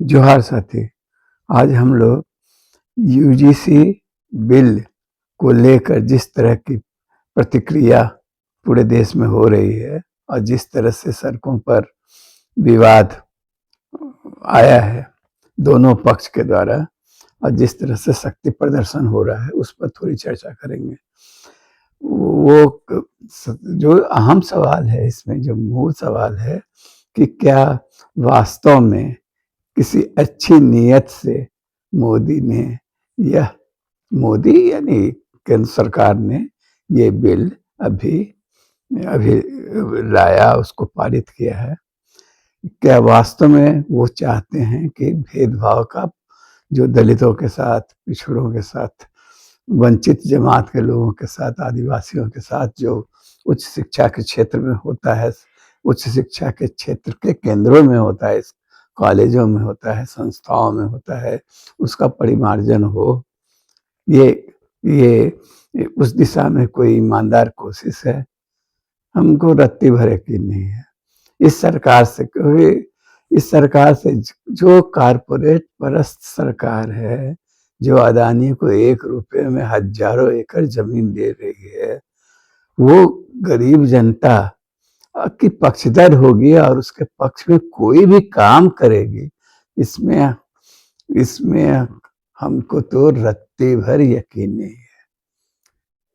जोहार साथी। आज हम लोग यूजीसी बिल को लेकर जिस तरह की प्रतिक्रिया पूरे देश में हो रही है और जिस तरह से सड़कों पर विवाद आया है दोनों पक्ष के द्वारा और जिस तरह से शक्ति प्रदर्शन हो रहा है उस पर थोड़ी चर्चा करेंगे। वो जो अहम सवाल है, इसमें जो मूल सवाल है कि क्या वास्तव में किसी अच्छी नीयत से मोदी ने यह मोदी यानी केंद्र सरकार ने ये बिल अभी अभी लाया, उसको पारित किया है। क्या वास्तव में वो चाहते हैं कि भेदभाव का जो दलितों के साथ, पिछड़ों के साथ, वंचित जमात के लोगों के साथ, आदिवासियों के साथ जो उच्च शिक्षा के क्षेत्र में होता है, उच्च शिक्षा के क्षेत्र के केंद्रों में होता है, कॉलेजों में होता है, संस्थाओं में होता है, उसका परिमार्जन हो, ये उस दिशा में कोई ईमानदार कोशिश है? हमको रत्ती भर यकीन नहीं है। इस सरकार से जो कारपोरेट परस्त सरकार है, जो अदानी को 1 रुपए में हजारों एकड़ जमीन दे रही है, वो गरीब जनता की पक्षधर होगी और उसके पक्ष में कोई भी काम करेगी। इसमें इसमें हमको तो रत्ती भर यकीन नहीं है।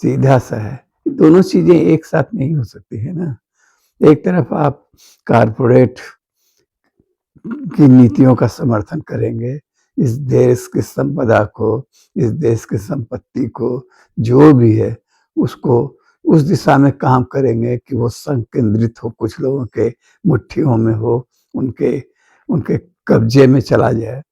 सीधा सा है, दोनों चीजें एक साथ नहीं हो सकती है ना। एक तरफ आप कारपोरेट की नीतियों का समर्थन करेंगे, इस देश की संपदा को, इस देश की संपत्ति को, जो भी है उसको उस दिशा में काम करेंगे कि वो संकेंद्रित हो, कुछ लोगों के मुट्ठियों में हो, उनके उनके कब्जे में चला जाए।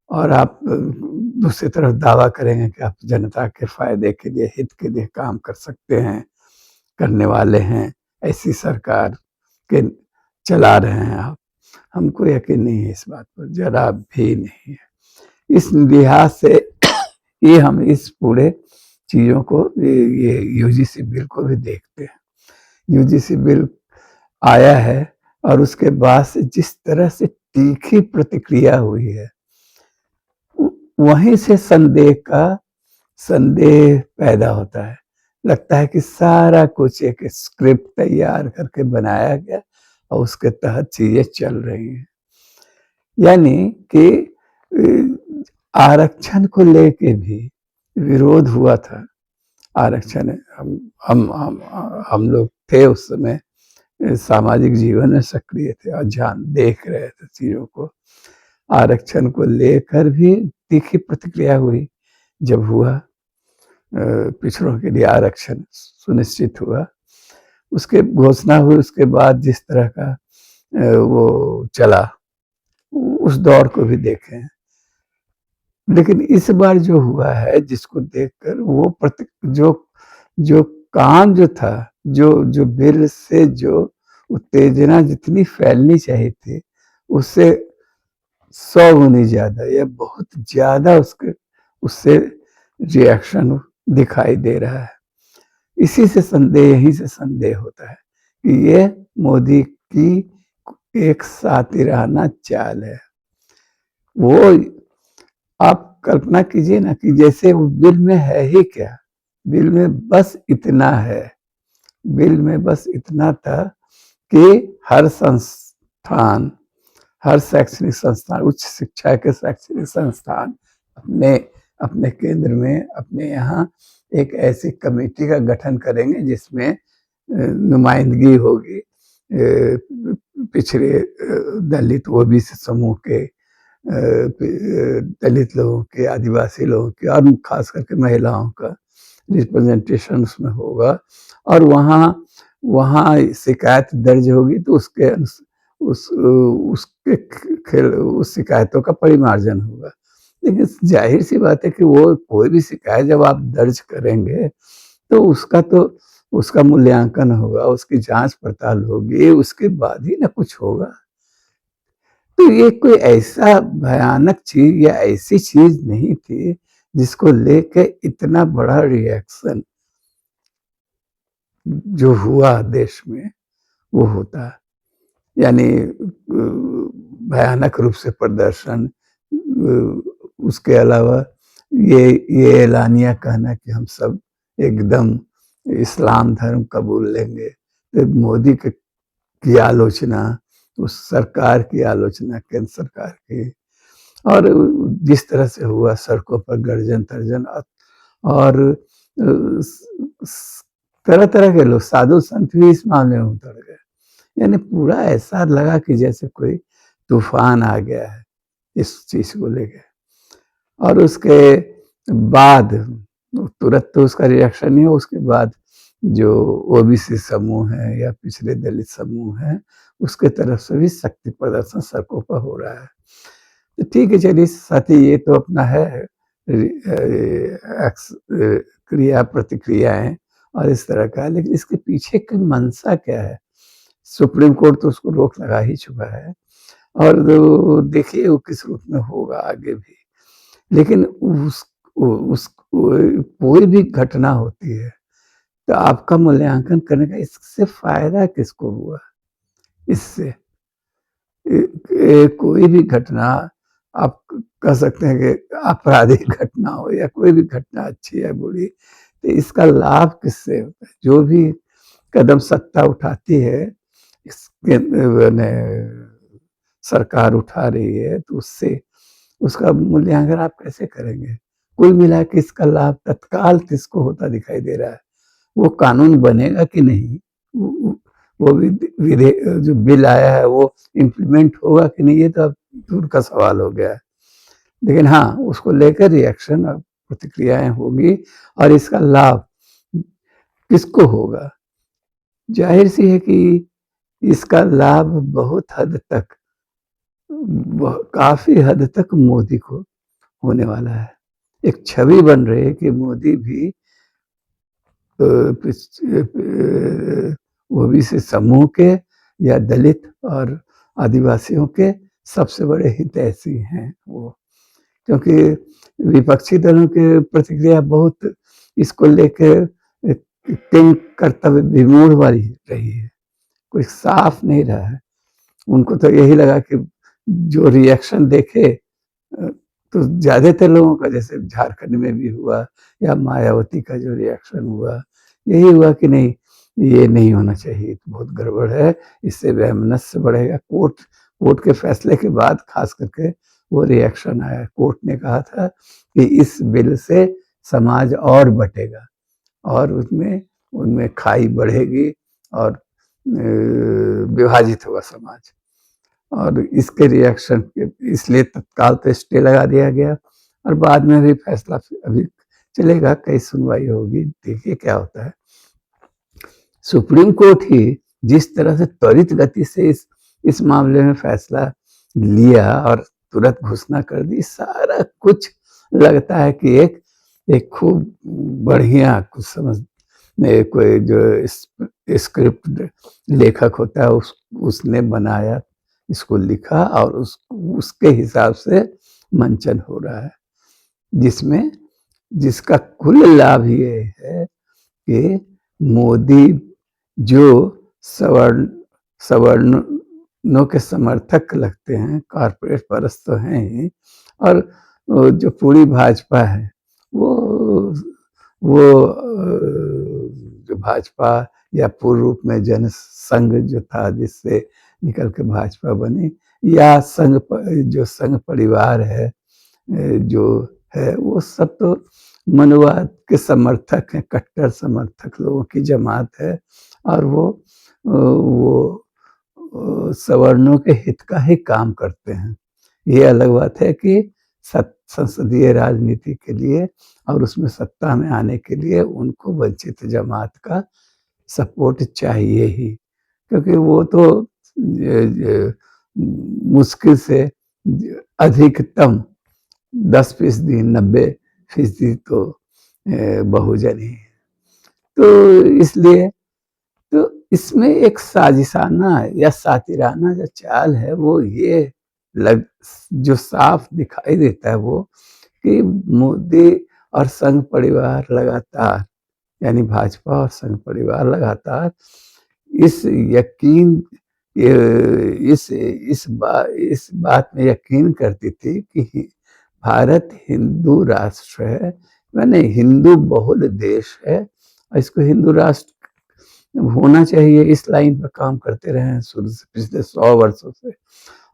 और आप दूसरी तरफ दावा करेंगे कि आप जनता के फायदे के लिए, हित के लिए काम कर सकते हैं, करने वाले हैं। ऐसी सरकार के चला रहे हैं आप। हमको यकीन नहीं है इस बात पर, जरा भी नहीं है। इस लिहाज से ये हम इस पूरे चीजों को, ये यूजीसी बिल को भी देखते हैं। यूजीसी बिल आया है और उसके बाद से जिस तरह से तीखी प्रतिक्रिया हुई है, वहीं से संदेह पैदा होता है। लगता है कि सारा कुछ एक स्क्रिप्ट तैयार करके बनाया गया और उसके तहत चीजें चल रही हैं। यानी कि आरक्षण को लेके भी विरोध हुआ था। आरक्षण हम लोग थे उस समय, सामाजिक जीवन में सक्रिय थे और देख रहे थे चीजों को। आरक्षण को लेकर भी तीखी प्रतिक्रिया हुई जब हुआ, पिछड़ों के लिए आरक्षण सुनिश्चित हुआ, उसके घोषणा हुई। उसके बाद जिस तरह का वो चला, उस दौर को भी देखें। लेकिन इस बार जो हुआ है, जिसको देखकर वो जो काम जो था, जो बिल से जो उत्तेजना जितनी फैलनी चाहिए थी, उससे 100 गुनी ज्यादा या बहुत ज्यादा उससे रिएक्शन दिखाई दे रहा है। यहीं से संदेह होता है कि ये मोदी की एक सातिराना चाल है। वो आप कल्पना कीजिए ना कि जैसे वो बिल में है ही क्या, बिल में बस इतना है, बिल में बस इतना था कि हर संस्थान, हर शैक्षणिक संस्थान, उच्च शिक्षा के शैक्षणिक संस्थान अपने अपने केंद्र में, अपने यहाँ एक ऐसी कमेटी का गठन करेंगे जिसमें नुमाइंदगी होगी पिछड़े दलित ओबीसी समूह के, दलित लोगों के, आदिवासी लोगों के और खास करके महिलाओं का रिप्रेजेंटेशन उसमें होगा। और वहाँ शिकायत दर्ज होगी तो उस शिकायतों का परिमार्जन होगा। लेकिन जाहिर सी बात है कि वो कोई भी शिकायत जब आप दर्ज करेंगे तो उसका मूल्यांकन होगा, उसकी जांच पड़ताल होगी, उसके बाद ही ना कुछ होगा। तो ये कोई ऐसा भयानक चीज या ऐसी चीज नहीं थी जिसको लेके इतना बड़ा रिएक्शन जो हुआ देश में वो होता। यानी भयानक रूप से प्रदर्शन, उसके अलावा ये एलानिया कहना कि हम सब एकदम इस्लाम धर्म कबूल लेंगे, तो मोदी की आलोचना, उस सरकार की आलोचना, केंद्र सरकार की, और जिस तरह से हुआ सड़कों पर गर्जन तर्जन, और तरह तरह के लोग, साधु संत भी इस मामले में उतर गए। यानी पूरा ऐसा लगा कि जैसे कोई तूफान आ गया है इस चीज को लेके। और उसके बाद तुरंत तो उसका रिएक्शन नहीं हो, उसके बाद जो ओबीसी समूह है या पिछड़े दलित समूह है, उसके तरफ से भी शक्ति प्रदर्शन सड़कों पर हो रहा है। तो ठीक है, चलिए साथी, ये तो अपना है क्रिया प्रतिक्रियाएं और इस तरह का, लेकिन इसके पीछे की मंशा क्या है? सुप्रीम कोर्ट तो उसको रोक लगा ही चुका है, और देखिए वो किस रूप में होगा आगे भी। लेकिन उस कोई भी घटना होती है तो आपका मूल्यांकन करने का, इससे फायदा किसको हुआ? इससे कोई भी घटना आप कह सकते हैं कि आपराधिक घटना हो या कोई भी घटना अच्छी है बुरी, तो इसका लाभ किससे होता है? जो भी कदम सत्ता उठाती है, इसके सरकार उठा रही है, तो उससे उसका मूल्यांकन आप कैसे करेंगे? कुल मिला के इसका लाभ तत्काल किसको होता दिखाई दे रहा है? वो कानून बनेगा कि नहीं, वो जो बिल आया है वो इम्प्लीमेंट होगा कि नहीं, ये तो अब दूर का सवाल हो गया है। लेकिन हाँ, उसको लेकर रिएक्शन और प्रतिक्रियाएं होगी, और इसका लाभ किसको होगा? जाहिर सी है कि इसका लाभ बहुत हद तक, काफी हद तक मोदी को होने वाला है। एक छवि बन रही है कि मोदी भी ओबीसी समूह के या दलित और आदिवासियों के सबसे बड़े हितैषी हैं वो। क्योंकि विपक्षी दलों की प्रतिक्रिया बहुत इसको लेकर किंग कर्तव्य विमूढ़ वाली रही है, कोई साफ नहीं रहा है। उनको तो यही लगा कि जो रिएक्शन देखे, तो ज्यादातर लोगों का, जैसे झारखंड में भी हुआ या मायावती का जो रिएक्शन हुआ, यही हुआ कि नहीं, ये नहीं होना चाहिए, तो बहुत गड़बड़ है, इससे वैमनस्य बढ़ेगा। कोर्ट के फैसले के बाद खास करके वो रिएक्शन आया। कोर्ट ने कहा था कि इस बिल से समाज और बटेगा और उनमें खाई बढ़ेगी और विभाजित होगा समाज। और इसके रिएक्शन के इसलिए तत्काल तो स्टे लगा दिया गया, और बाद में भी फैसला अभी चलेगा, कई सुनवाई होगी, देखिए क्या होता है। सुप्रीम कोर्ट ही जिस तरह से त्वरित गति से इस मामले में फैसला लिया और तुरंत घोषणा कर दी, सारा कुछ लगता है कि एक खूब बढ़िया कुछ समझ कोई जो स्क्रिप्ट लेखक होता है उसने बनाया, इसको लिखा, और उसके हिसाब से मंचन हो रहा है, जिसका कुल लाभ ये है कि मोदी जो सवर्णों के समर्थक लगते हैं, कॉर्पोरेट परस्त तो हैं ही, और जो पूरी भाजपा है वो जो भाजपा या पूर्व रूप में जनसंघ जो था, जिससे निकल के भाजपा बनी, या जो संघ परिवार है जो है, वो सब तो मनुवाद के समर्थक हैं, कट्टर समर्थक लोगों की जमात है, और वो सवर्णों के हित का ही काम करते हैं। ये अलग बात है कि संसदीय राजनीति के लिए और उसमें सत्ता में आने के लिए उनको वंचित जमात का सपोर्ट चाहिए ही, क्योंकि वो तो मुश्किल से अधिकतम 10% 90% तो बहुजन ही। तो इसलिए तो इसमें एक साजिशाना या सातिराना जो चाल है, वो ये जो साफ दिखाई देता है वो कि मोदी और संघ परिवार लगातार, यानी भाजपा और संघ परिवार लगातार इस यकीन इस बात में यकीन करती थी कि भारत हिंदू राष्ट्र है, माने हिंदू बहुल देश है, इसको हिंदू राष्ट्र होना चाहिए। इस लाइन पर काम करते रहे हैं शुरू से, पिछले 100 वर्षों से।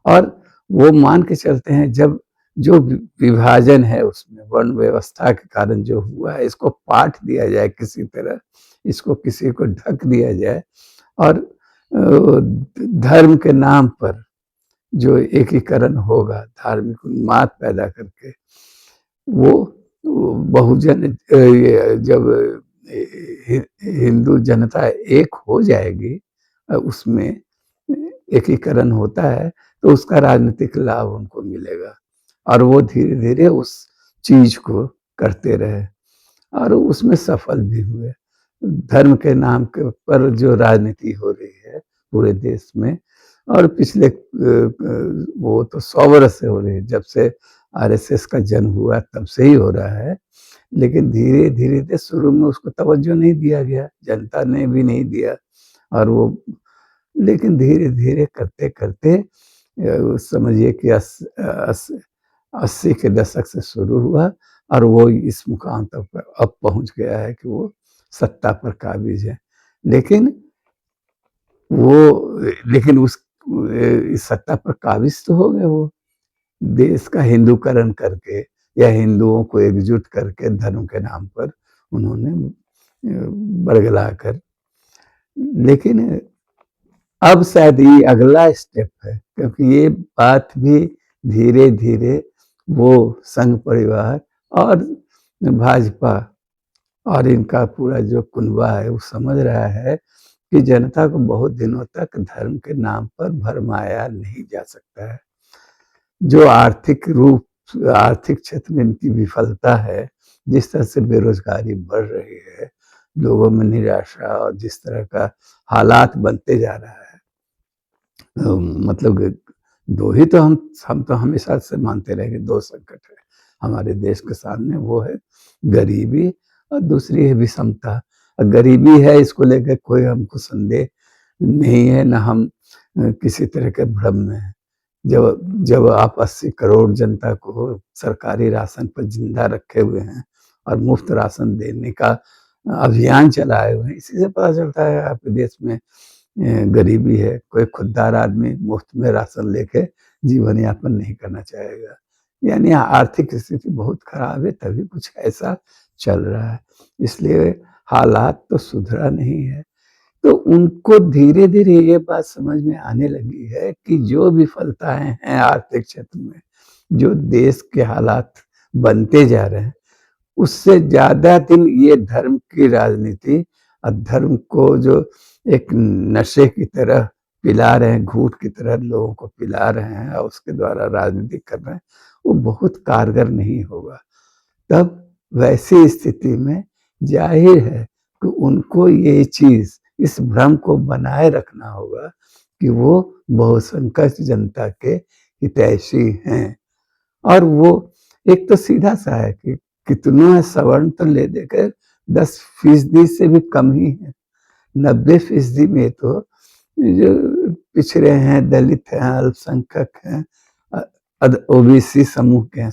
और वो मान के चलते हैं जब जो विभाजन है उसमें वर्ण व्यवस्था के कारण जो हुआ है, इसको पाट दिया जाए किसी तरह, इसको किसी को ढक दिया जाए, और धर्म के नाम पर जो एकीकरण होगा धार्मिक उन्माद पैदा करके, वो बहुजन जब हिंदू जनता एक हो जाएगी, उसमें एकीकरण होता है, तो उसका राजनीतिक लाभ उनको मिलेगा, और वो धीरे धीरे उस चीज को करते रहे और उसमें सफल भी हुए। धर्म के नाम के पर जो राजनीति हो रही है पूरे देश में, और पिछले वो तो 100 वर्ष से हो रही है, जब से आरएसएस का जन्म हुआ तब से ही हो रहा है, लेकिन धीरे धीरे शुरू में उसको तवज्जो नहीं दिया गया, जनता ने भी नहीं दिया, और वो लेकिन धीरे धीरे करते करते समझिए कि 80 के दशक से शुरू हुआ, और वो इस मुकाम तक अब पहुंच गया है कि वो सत्ता पर काबिज है। लेकिन उस इस सत्ता पर काबिज तो हो गए वो, देश का हिंदूकरण करके या हिंदुओं को एकजुट करके धर्म के नाम पर उन्होंने बरगला कर। लेकिन अब शायद ये अगला स्टेप है, क्योंकि ये बात भी धीरे धीरे वो संघ परिवार और भाजपा और इनका पूरा जो कुनबा है वो समझ रहा है कि जनता को बहुत दिनों तक धर्म के नाम पर भरमाया नहीं जा सकता है। जो आर्थिक क्षेत्र में इनकी विफलता है, जिस तरह से बेरोजगारी बढ़ रही है, लोगों में निराशा, और जिस तरह का हालात बनते जा रहा है, मतलब दो ही तो हम तो हमेशा से मानते रहे कि दो संकट है हमारे देश के सामने, वो है गरीबी और दूसरी है विषमता। गरीबी है, इसको लेकर कोई हमको संदेह नहीं है, ना हम किसी तरह के भ्रम में है। जब आप 80 करोड़ जनता को सरकारी राशन पर जिंदा रखे हुए हैं और मुफ्त राशन देने का अभियान चलाए हुए हैं, इसी से पता चलता है आपके देश में गरीबी है। कोई खुददार आदमी मुफ्त में राशन लेके जीवन यापन नहीं करना चाहेगा। यानी आर्थिक स्थिति बहुत खराब है, तभी कुछ ऐसा चल रहा है, इसलिए हालात तो सुधरा नहीं है। तो उनको धीरे धीरे ये बात समझ में आने लगी है कि जो विफलताएं हैं आर्थिक क्षेत्र में, जो देश के हालात बनते जा रहे हैं, उससे ज्यादा दिन ये धर्म की राजनीति और धर्म को जो एक नशे की तरह पिला रहे हैं, घूट की तरह लोगों को पिला रहे हैं और उसके द्वारा राजनीति कर रहे हैं, वो बहुत कारगर नहीं होगा। तब वैसी स्थिति में जाहिर है कि उनको ये चीज, इस भ्रम को बनाए रखना होगा कि वो बहुसंख्यक जनता के हितैषी हैं। और वो एक तो सीधा सा है कि कितनों है सवर्ण तो ले देकर 10% से भी कम ही है। 90% में तो जो पिछड़े हैं, दलित हैं, अल्पसंख्यक हैं, ओबीसी समूह के हैं,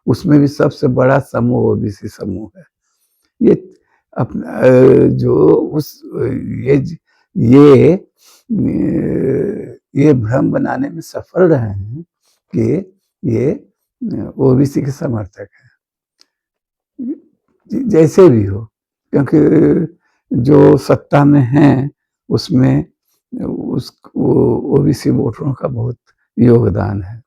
उसमें भी सबसे बड़ा समूह ओबीसी समूह है। ये अपना जो उस ये ये भ्रम बनाने में सफल रहे हैं कि ये ओबीसी के समर्थक हैं, जैसे भी हो, क्योंकि जो सत्ता में हैं उसमें ओबीसी वोटरों का बहुत योगदान है।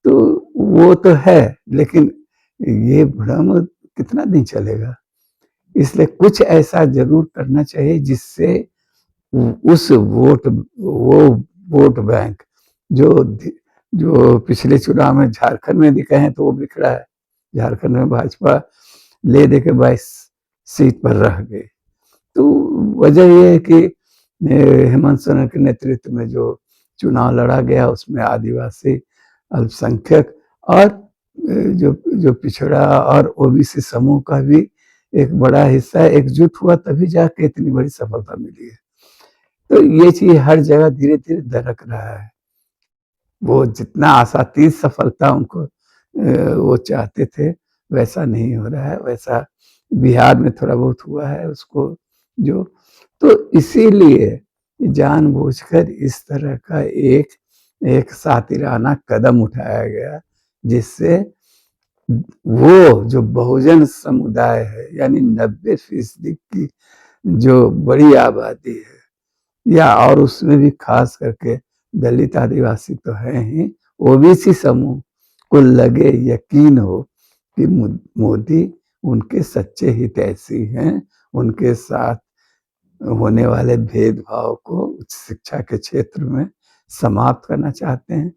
तो वो तो है, लेकिन ये भ्रम कितना दिन चलेगा, इसलिए कुछ ऐसा जरूर करना चाहिए जिससे उस वो वोट बैंक जो पिछले चुनाव में झारखंड में दिखे हैं तो वो बिखरा है। झारखंड में भाजपा ले दे के 22 सीट पर रह गई। तो वजह यह है कि हेमंत सोरेन के नेतृत्व में जो चुनाव लड़ा गया उसमें आदिवासी, अल्पसंख्यक और जो पिछड़ा और ओबीसी समूह का भी एक बड़ा हिस्सा एकजुट हुआ, तभी जाके इतनी बड़ी सफलता मिली है। तो ये चीज हर जगह धीरे धीरे दरक रहा है। वो जितना आशातीत सफलता उनको वो चाहते थे वैसा नहीं हो रहा है, वैसा बिहार में थोड़ा बहुत हुआ है उसको जो। तो इसीलिए जानबूझकर इस तरह का एक एक सातिराना कदम उठाया गया, जिससे वो जो बहुजन समुदाय है, यानी 90% की जो बड़ी आबादी है, या और उसमें भी खास करके दलित आदिवासी तो है ही, ओबीसी समूह को लगे, यकीन हो कि मोदी उनके सच्चे हितैषी हैं, उनके साथ होने वाले भेदभाव को उच्च शिक्षा के क्षेत्र में समाप्त करना चाहते हैं।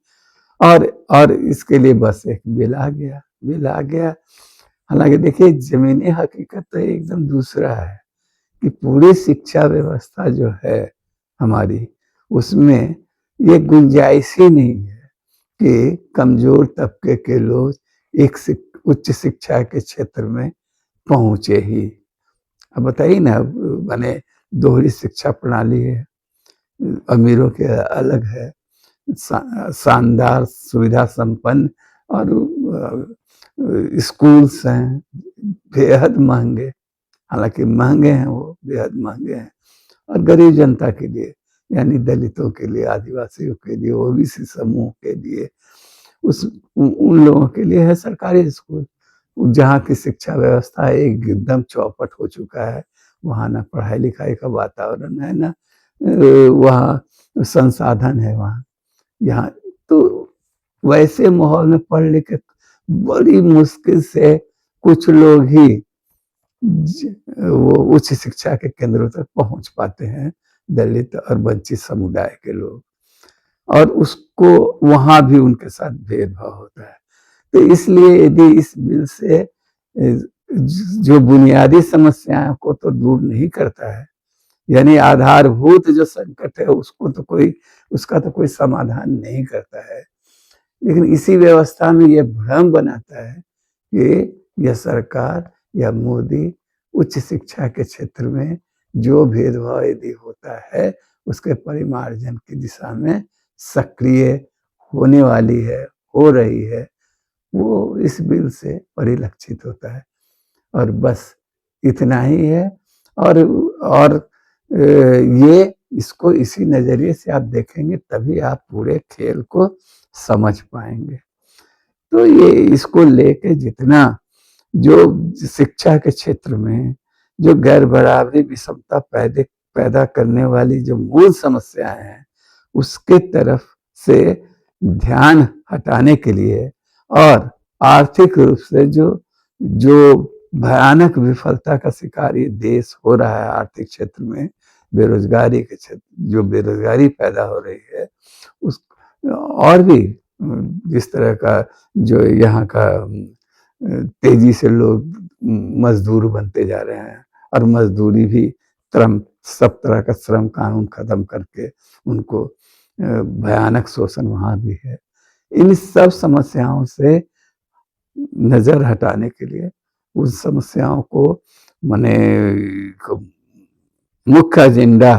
और इसके लिए बस एक बिल आ गया। हालांकि देखिए जमीनी हकीकत तो एकदम दूसरा है कि पूरी शिक्षा व्यवस्था जो है हमारी, उसमें ये गुंजाइश ही नहीं है कि कमजोर तबके के लोग एक उच्च शिक्षा के क्षेत्र में पहुंचे ही। अब बताइए ना, माने दोहरी शिक्षा प्रणाली है, अमीरों के अलग है, शानदार सुविधा संपन्न और स्कूल्स हैं बेहद महंगे, हालांकि महंगे हैं, वो बेहद महंगे हैं। और गरीब जनता के लिए, यानी दलितों के लिए, आदिवासियों के लिए, ओबीसी समूह के लिए, उन लोगों के लिए है सरकारी स्कूल, जहाँ की शिक्षा व्यवस्था एकदम चौपट हो चुका है। वहाँ ना पढ़ाई लिखाई का वातावरण है, ना वहाँ संसाधन है वहाँ। यहाँ तो वैसे माहौल में पढ़ लिख के बड़ी मुश्किल से कुछ लोग ही वो उच्च शिक्षा के केंद्रों तक पहुंच पाते हैं, दलित और वंचित समुदाय के लोग, और उसको वहां भी उनके साथ भेदभाव होता है। तो इसलिए यदि इस बिल से जो बुनियादी समस्याओं को तो दूर नहीं करता है, यानी आधारभूत जो संकट है उसको तो कोई, उसका तो कोई समाधान नहीं करता है, लेकिन इसी व्यवस्था में यह भ्रम बनाता है कि यह सरकार या मोदी उच्च शिक्षा के क्षेत्र में जो भेदभाव यदि होता है उसके परिमार्जन की दिशा में सक्रिय होने वाली है, हो रही है, वो इस बिल से परिलक्षित होता है। और बस इतना ही है। और ये इसको इसी नजरिए से आप देखेंगे तभी आप पूरे खेल को समझ पाएंगे। तो ये इसको लेके जितना जो शिक्षा के क्षेत्र में जो गैर बराबरी विषमता पैदा करने वाली जो मूल समस्याएं हैं उसके तरफ से ध्यान हटाने के लिए, और आर्थिक रूप से जो जो भयानक विफलता का शिकार ये देश हो रहा है आर्थिक क्षेत्र में, बेरोजगारी के क्षेत्र, जो बेरोजगारी पैदा हो रही है उस, और भी जिस तरह का जो यहाँ का तेजी से लोग मजदूर बनते जा रहे हैं, और मजदूरी भी सब तरह का श्रम कानून खत्म करके उनको भयानक शोषण वहां भी है। इन सब समस्याओं से नजर हटाने के लिए, उन समस्याओं को माने मुख्य एजेंडा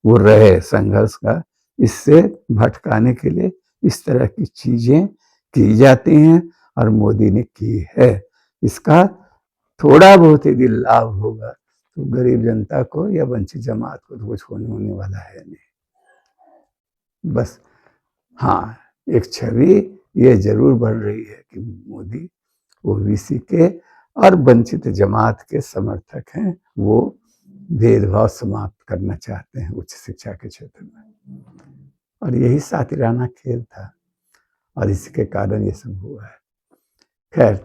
वो रहे संघर्ष का, इससे भटकाने के लिए इस तरह की चीजें की जाती हैं, और मोदी ने की है। इसका थोड़ा बहुत यदि लाभ होगा तो गरीब जनता को या वंचित जमात को तो कुछ होने वाला है नहीं। बस हाँ, एक छवि ये जरूर बढ़ रही है कि मोदी ओबीसी के और वंचित जमात के समर्थक हैं, वो भेदभाव समाप्त करना चाहते हैं उच्च शिक्षा के क्षेत्र में, और यही सातिराना खेल था, और इसके कारण ये सब हुआ है। खैर,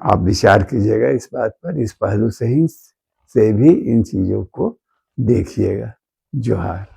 आप विचार कीजिएगा इस बात पर, इस पहलू से भी इन चीजों को देखिएगा। जोहार।